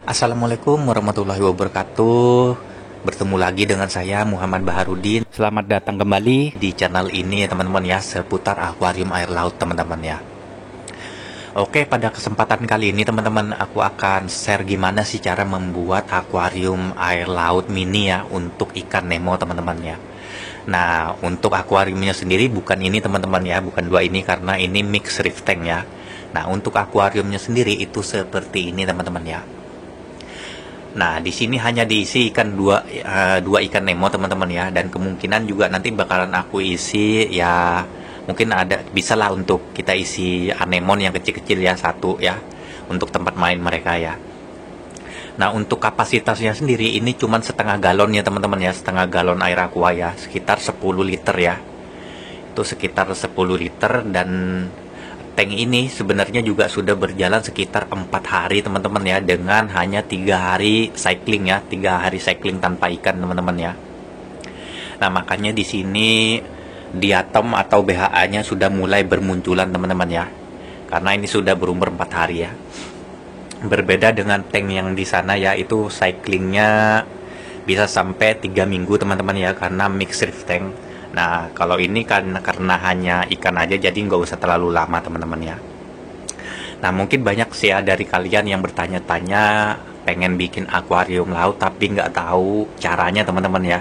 Assalamualaikum warahmatullahi wabarakatuh. Bertemu lagi dengan saya Muhammad Baharudin. Selamat datang kembali di channel ini ya teman-teman ya, seputar akuarium air laut teman-teman ya. Oke, pada kesempatan kali ini teman-teman aku akan share gimana sih cara membuat akuarium air laut mini ya untuk ikan Nemo teman-teman ya. Nah, untuk akuariumnya sendiri bukan ini teman-teman ya, bukan dua ini karena ini mix reef tank ya. Nah, untuk akuariumnya sendiri itu seperti ini teman-teman ya. Nah, di sini hanya diisi ikan dua ikan Nemo teman-teman ya, dan kemungkinan juga nanti bakalan aku isi ya, mungkin ada bisa lah untuk kita isi anemon yang kecil-kecil ya, satu ya, untuk tempat main mereka ya. Nah, untuk kapasitasnya sendiri ini cuman setengah galon ya teman-teman ya, setengah galon air aqua ya, sekitar 10 liter ya. Itu sekitar 10 liter, dan tank ini sebenarnya juga sudah berjalan sekitar 4 hari teman-teman ya, dengan hanya 3 hari cycling ya, 3 hari cycling tanpa ikan teman-teman ya. Nah, makanya di sini diatom atau BHA-nya sudah mulai bermunculan teman-teman ya, karena ini sudah berumur 4 hari ya. Berbeda dengan tank yang di sana ya, itu cyclingnya bisa sampai 3 minggu teman-teman ya, karena mixed reef tank. Nah, kalau ini kan karena hanya ikan aja, jadi nggak usah terlalu lama teman-teman ya. Nah, mungkin banyak sih ya dari kalian yang bertanya-tanya pengen bikin akuarium laut tapi nggak tahu caranya teman-teman ya.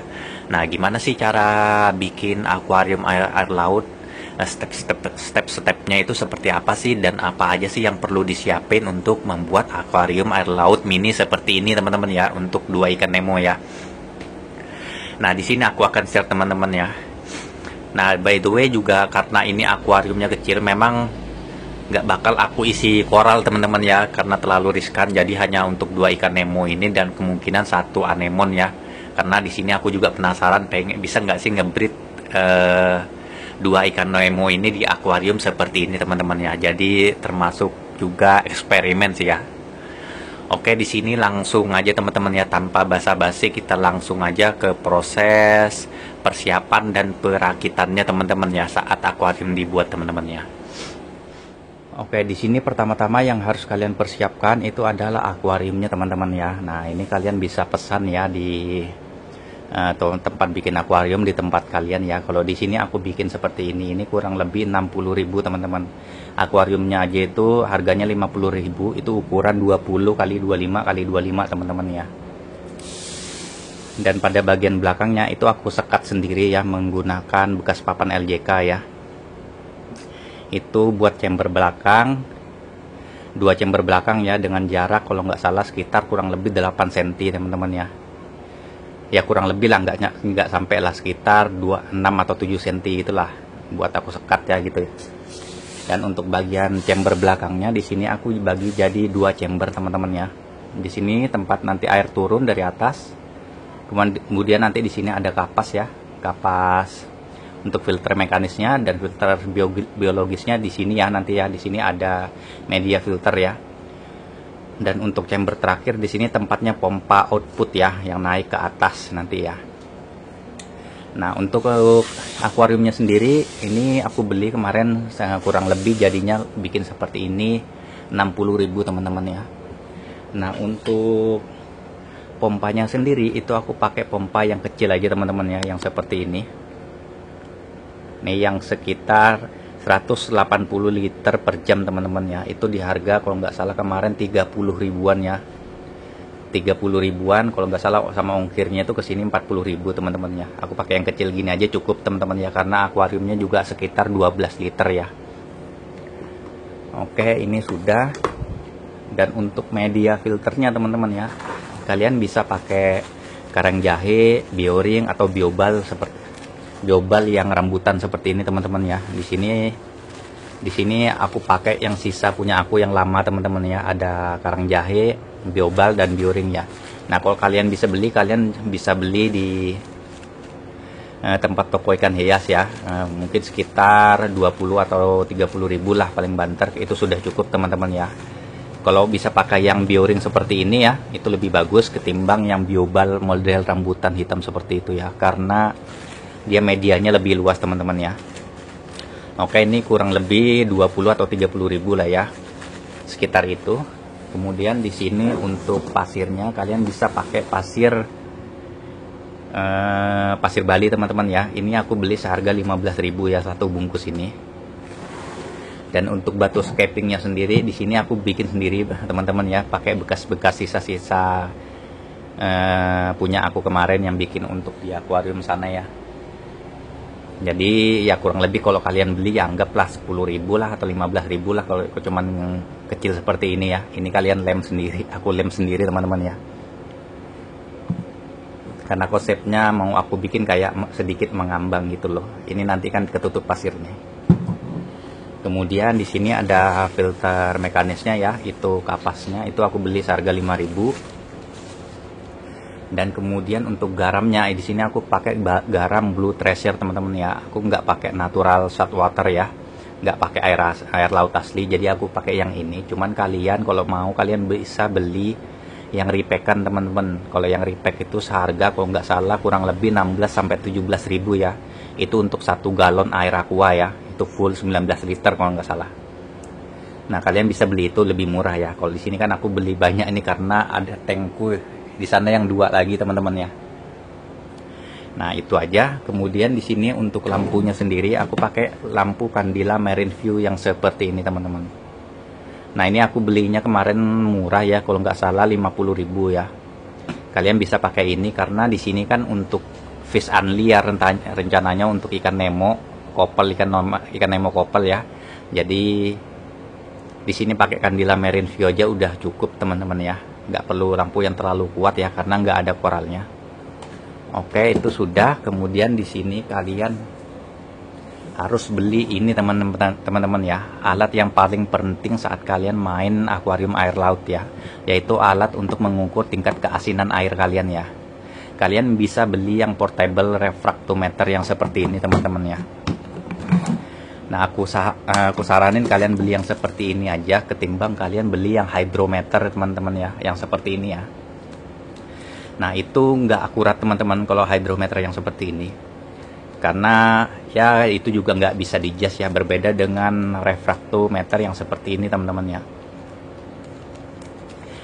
Nah, gimana sih cara bikin akuarium air laut? Step-stepnya itu seperti apa sih, dan apa aja sih yang perlu disiapin untuk membuat akuarium air laut mini seperti ini teman-teman ya, untuk dua ikan Nemo ya. Nah, di sini aku akan share teman-teman ya. Nah, by the way juga karena ini akuariumnya kecil, memang nggak bakal aku isi koral teman-teman ya, karena terlalu riskan. Jadi hanya untuk dua ikan Nemo ini dan kemungkinan satu anemon ya. Karena di sini aku juga penasaran, pengen bisa nggak sih ngebreed dua ikan Nemo ini di akuarium seperti ini teman-teman ya. Jadi termasuk juga eksperimen sih ya. Oke, di sini langsung aja teman-teman ya, tanpa basa-basi kita langsung aja ke proses persiapan dan perakitannya teman-teman ya, saat akuarium dibuat teman-teman ya. Oke, di sini pertama-tama yang harus kalian persiapkan itu adalah akuariumnya teman-teman ya. Nah, ini kalian bisa pesan ya di tempat bikin akuarium di tempat kalian ya. Kalau di sini aku bikin seperti ini kurang lebih 60.000 teman-teman. Akuariumnya aja itu harganya 50.000, itu ukuran 20 kali 25 kali 25 teman-teman ya. Dan pada bagian belakangnya itu aku sekat sendiri ya, menggunakan bekas papan LJK ya. Itu buat chamber belakang, dua chamber belakang ya, dengan jarak kalau nggak salah sekitar kurang lebih 8 cm teman-teman ya. Ya kurang lebih lah, nggak sampai lah, sekitar 26 atau 7 cm itulah buat aku sekat ya gitu. Dan untuk bagian chamber belakangnya di sini aku bagi jadi dua chamber teman-teman ya. Di sini tempat nanti air turun dari atas. Kemudian nanti di sini ada kapas ya, kapas untuk filter mekanisnya dan filter biologisnya di sini ya nanti ya. Di sini ada media filter ya. Dan untuk chamber terakhir di sini tempatnya pompa output ya, yang naik ke atas nanti ya. Nah, untuk akuariumnya sendiri ini aku beli kemarin kurang lebih jadinya bikin seperti ini 60.000 teman-teman ya. Nah, untuk pompanya sendiri itu aku pakai pompa yang kecil aja teman-teman ya, yang seperti ini. Nih yang sekitar 180 liter per jam teman-teman ya. Itu di harga kalau nggak salah kemarin 30 ribuan ya, 30 ribuan kalau nggak salah, sama ongkirnya itu kesini 40.000 teman-teman ya. Aku pakai yang kecil gini aja cukup teman-teman ya, karena akuariumnya juga sekitar 12 liter ya. Oke, ini sudah. Dan untuk media filternya teman-teman ya, kalian bisa pakai karang jahe, bioring atau biobal, seperti biobal yang rambutan seperti ini teman-teman ya. Di sini aku pakai yang sisa punya aku yang lama teman-teman ya, ada karang jahe, biobal dan bioring ya. Nah, kalau kalian bisa beli di tempat toko ikan hias ya, mungkin sekitar 20 atau 30.000 lah paling banter, itu sudah cukup teman-teman ya. Kalau bisa pakai yang bioring seperti ini ya, itu lebih bagus ketimbang yang biobal model rambutan hitam seperti itu ya, karena dia medianya lebih luas teman-teman ya. Oke, ini kurang lebih 20 atau 30.000 lah ya, sekitar itu. Kemudian di sini untuk pasirnya kalian bisa pakai pasir pasir Bali teman-teman ya. Ini aku beli seharga 15.000 ya satu bungkus ini. Dan untuk batu scapingnya sendiri di sini aku bikin sendiri teman-teman ya, pakai bekas-bekas sisa-sisa punya aku kemarin yang bikin untuk di akuarium sana ya. Jadi ya kurang lebih kalau kalian beli ya anggaplah 10.000 lah atau 15.000 lah kalau cuman kecil seperti ini ya. Ini kalian lem sendiri, aku lem sendiri teman-teman ya. Karena konsepnya mau aku bikin kayak sedikit mengambang gitu loh. Ini nanti kan ketutup pasirnya. Kemudian di sini ada filter mekanisnya ya, itu kapasnya itu aku beli seharga 5.000. Dan kemudian untuk garamnya di sini aku pakai garam Blue Treasure teman-teman ya. Aku nggak pakai natural salt water ya, nggak pakai air laut asli. Jadi aku pakai yang ini. Cuman kalian kalau mau kalian bisa beli yang repackan teman-teman. Kalau yang repack itu seharga kalau nggak salah kurang lebih 16 sampai 17.000 ya. Itu untuk 1 galon air aqua ya. Itu full 19 liter kalau nggak salah. Nah kalian bisa beli itu lebih murah ya. Kalau di sini kan aku beli banyak ini karena ada tankku di sana yang 2 lagi teman-teman ya. Nah itu aja. Kemudian di sini untuk lampunya sendiri aku pakai lampu Candila Marine View yang seperti ini teman-teman. Nah ini aku belinya kemarin murah ya, kalau nggak salah 50.000 ya. Kalian bisa pakai ini karena di sini kan untuk fish only ya, rencananya untuk ikan Nemo kopel, ikan Nemo kopel ya. Jadi di sini pakai Candila Marine View aja udah cukup teman-teman ya. Nggak perlu lampu yang terlalu kuat ya karena nggak ada koralnya. Oke itu sudah. Kemudian di sini kalian harus beli ini teman-teman ya, alat yang paling penting saat kalian main akuarium air laut ya, yaitu alat untuk mengukur tingkat keasinan air kalian ya. Kalian bisa beli yang portable refraktometer yang seperti ini teman-teman ya. Nah aku saranin kalian beli yang seperti ini aja ketimbang kalian beli yang hydrometer teman-teman ya, yang seperti ini ya. Nah itu nggak akurat teman-teman kalau hydrometer yang seperti ini, karena ya itu juga nggak bisa di-adjust ya, berbeda dengan refraktometer yang seperti ini teman-teman ya.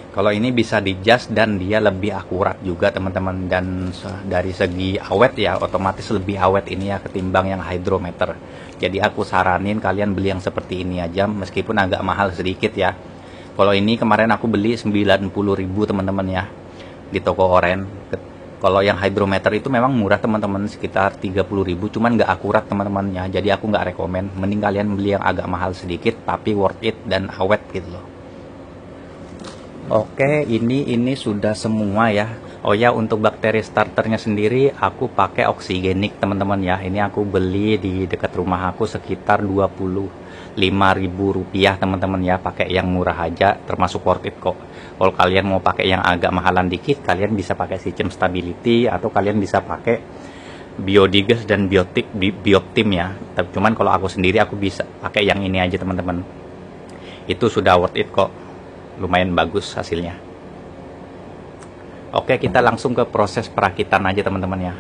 Kalau ini bisa di-adjust dan dia lebih akurat juga teman-teman, dan dari segi awet ya otomatis lebih awet ini ya ketimbang yang hydrometer. Jadi aku saranin kalian beli yang seperti ini aja meskipun agak mahal sedikit ya. Kalau ini kemarin aku beli 90.000 teman-teman ya di toko oren. Kalau yang hydrometer itu memang murah teman-teman, sekitar 30.000, cuman nggak akurat teman-temannya. Jadi aku nggak rekomen, mending kalian beli yang agak mahal sedikit tapi worth it dan awet gitu loh. Oke, ini sudah semua ya. Oh ya, untuk bakteri starternya sendiri aku pakai oksigenik teman-teman ya. Ini aku beli di dekat rumah aku sekitar 25.000 rupiah teman-teman ya. Pakai yang murah aja termasuk worth it kok. Kalau kalian mau pakai yang agak mahalan dikit, kalian bisa pakai sistem stability atau kalian bisa pakai biodigas dan bioptim ya. Tapi cuman kalau aku sendiri aku bisa pakai yang ini aja teman-teman. Itu sudah worth it kok. Lumayan bagus hasilnya. Oke, kita langsung ke proses perakitan aja teman-teman ya.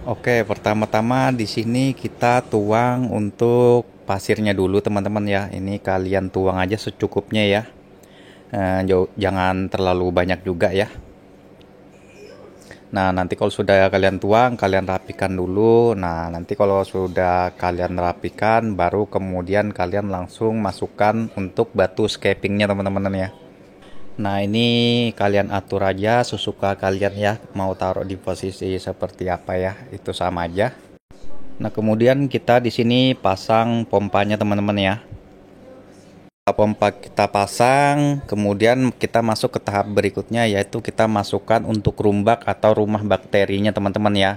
Oke, pertama-tama di sini kita tuang untuk pasirnya dulu teman-teman ya. Ini kalian tuang aja secukupnya ya. Jangan terlalu banyak juga ya. Nah, nanti kalau sudah kalian tuang, kalian rapikan dulu. Nah, nanti kalau sudah kalian rapikan, baru kemudian kalian langsung masukkan untuk batu scapingnya teman-teman ya. Nah, ini kalian atur aja sesuka kalian ya, mau taruh di posisi seperti apa ya, itu sama aja. Nah, kemudian kita di sini pasang pompanya teman-teman ya. Pompa kita pasang, kemudian kita masuk ke tahap berikutnya, yaitu kita masukkan untuk rumbak atau rumah bakterinya teman-teman ya.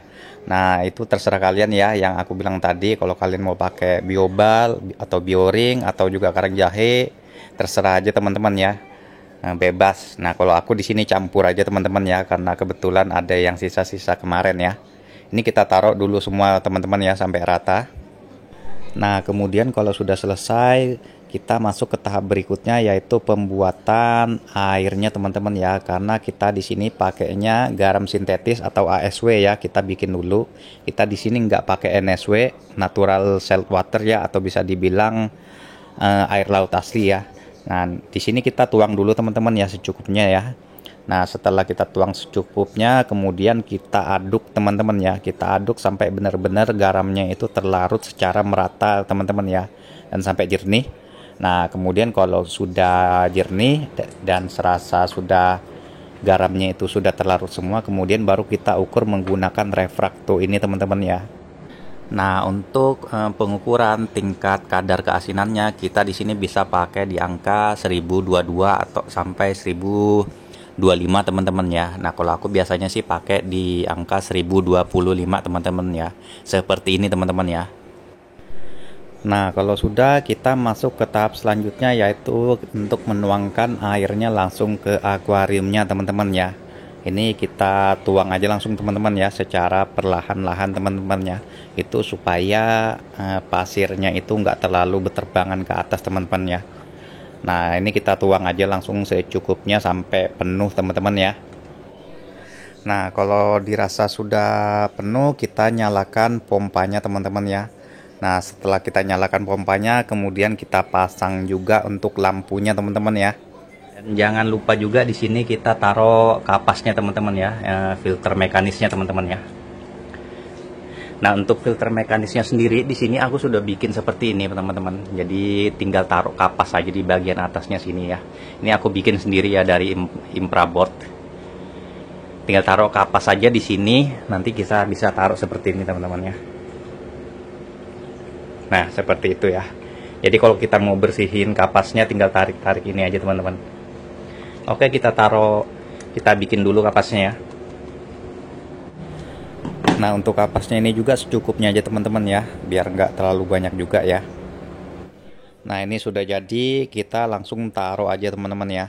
Nah itu terserah kalian ya, yang aku bilang tadi, kalau kalian mau pakai biobal atau bioring atau juga karang jahe, terserah aja teman-teman ya. Nah, bebas. Nah kalau aku di sini campur aja teman-teman ya, karena kebetulan ada yang sisa-sisa kemarin ya. Ini kita taruh dulu semua teman-teman ya sampai rata. Nah kemudian kalau sudah selesai, kita masuk ke tahap berikutnya, yaitu pembuatan airnya teman-teman ya. Karena kita di sini pakainya garam sintetis atau ASW ya, kita bikin dulu. Kita di sini nggak pakai NSW, natural salt water ya, atau bisa dibilang air laut asli ya. Nah, di sini kita tuang dulu teman-teman ya secukupnya ya. Nah, setelah kita tuang secukupnya, kemudian kita aduk teman-teman ya. Kita aduk sampai benar-benar garamnya itu terlarut secara merata teman-teman ya. Dan sampai jernih. Nah, kemudian kalau sudah jernih dan serasa sudah garamnya itu sudah terlarut semua, kemudian baru kita ukur menggunakan refrakto ini teman-teman ya. Nah, untuk pengukuran tingkat kadar keasinannya, kita di sini bisa pakai di angka 1022 atau sampai 1025 teman-teman ya. Nah, kalau aku biasanya sih pakai di angka 1025 teman-teman ya. Seperti ini teman-teman ya. Nah, kalau sudah, kita masuk ke tahap selanjutnya, yaitu untuk menuangkan airnya langsung ke akuariumnya teman-teman ya. Ini kita tuang aja langsung teman-teman ya, secara perlahan-lahan teman-teman ya. Itu supaya pasirnya itu nggak terlalu berterbangan ke atas teman-teman ya. Nah, ini kita tuang aja langsung secukupnya sampai penuh teman-teman ya. Nah, kalau dirasa sudah penuh, kita nyalakan pompanya teman-teman ya. Nah, setelah kita nyalakan pompanya, kemudian kita pasang juga untuk lampunya teman-teman ya. Dan jangan lupa juga di sini kita taruh kapasnya teman-teman ya, filter mekanisnya teman-teman ya. Nah, untuk filter mekanisnya sendiri di sini aku sudah bikin seperti ini teman-teman. Jadi tinggal taruh kapas aja di bagian atasnya sini ya. Ini aku bikin sendiri ya dari Impraboard. Tinggal taruh kapas saja di sini, nanti kita bisa taruh seperti ini teman-teman ya. Nah, seperti itu ya. Jadi kalau kita mau bersihin kapasnya tinggal tarik-tarik ini aja teman-teman. Oke, kita bikin dulu kapasnya ya. Nah, untuk kapasnya ini juga secukupnya aja teman-teman ya, biar nggak terlalu banyak juga ya. Nah, ini sudah jadi, kita langsung taruh aja teman-teman ya.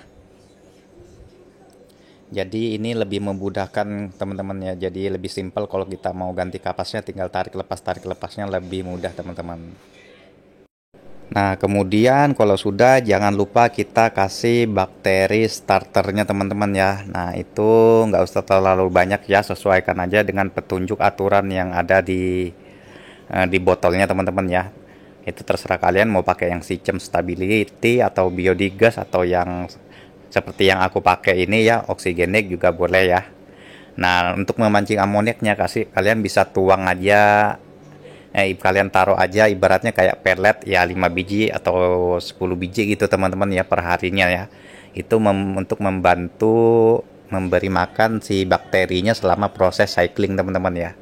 Jadi ini lebih memudahkan teman-teman ya, jadi lebih simpel kalau kita mau ganti kapasnya, tinggal tarik lepasnya lebih mudah teman-teman. Nah, kemudian kalau sudah, jangan lupa kita kasih bakteri starternya teman-teman ya. Nah, itu nggak usah terlalu banyak ya, sesuaikan aja dengan petunjuk aturan yang ada di botolnya teman-teman ya. Itu terserah kalian mau pakai yang System Stability atau biodigas atau yang seperti yang aku pakai ini ya, oksigenik juga boleh ya. Nah, untuk memancing amoniaknya kalian bisa tuang aja, kalian taruh aja ibaratnya kayak pelet ya, 5 biji atau 10 biji gitu teman-teman ya per harinya ya. Itu untuk membantu memberi makan si bakterinya selama proses cycling teman-teman ya.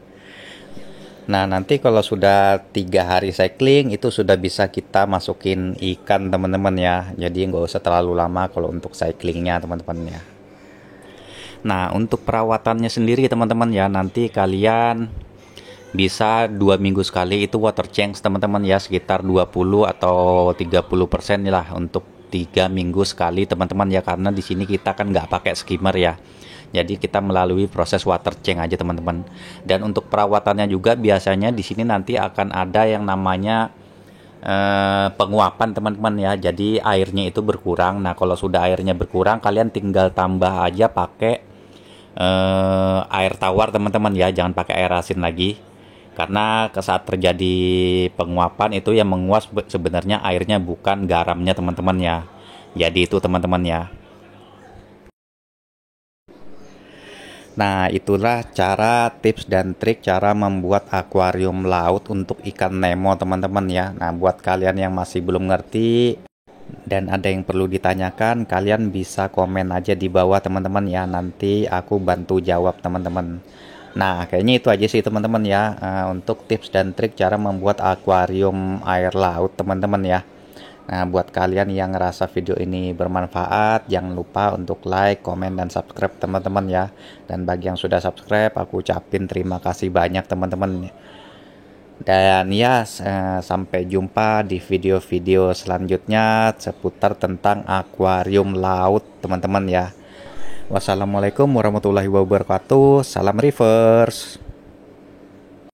Nah, nanti kalau sudah 3 hari cycling itu sudah bisa kita masukin ikan teman-teman ya. Jadi nggak usah terlalu lama kalau untuk cyclingnya teman-teman ya. Nah, untuk perawatannya sendiri teman-teman ya, nanti kalian bisa 2 minggu sekali itu water change teman-teman ya, sekitar 20 atau 30% lah untuk 3 minggu sekali teman-teman ya, karena di sini kita kan nggak pakai skimmer ya. Jadi kita melalui proses water change aja teman-teman. Dan untuk perawatannya juga biasanya di sini nanti akan ada yang namanya penguapan teman-teman ya. Jadi airnya itu berkurang. Nah, kalau sudah airnya berkurang, kalian tinggal tambah aja pakai air tawar teman-teman ya, jangan pakai air asin lagi. Karena saat terjadi penguapan itu yang menguap sebenarnya airnya, bukan garamnya teman-teman ya. Jadi itu teman-teman ya. Nah, itulah cara tips dan trik cara membuat akuarium laut untuk ikan Nemo teman-teman ya. Nah, buat kalian yang masih belum ngerti dan ada yang perlu ditanyakan, kalian bisa komen aja di bawah teman-teman ya. Nanti aku bantu jawab teman-teman. Nah, kayaknya itu aja sih teman-teman ya, untuk tips dan trik cara membuat akuarium air laut teman-teman ya. Nah, buat kalian yang ngerasa video ini bermanfaat, jangan lupa untuk like, komen, dan subscribe teman-teman ya. Dan bagi yang sudah subscribe, aku ucapin terima kasih banyak teman-teman. Dan ya, sampai jumpa di video-video selanjutnya seputar tentang akuarium laut teman-teman ya. Wassalamualaikum warahmatullahi wabarakatuh. Salam reverse.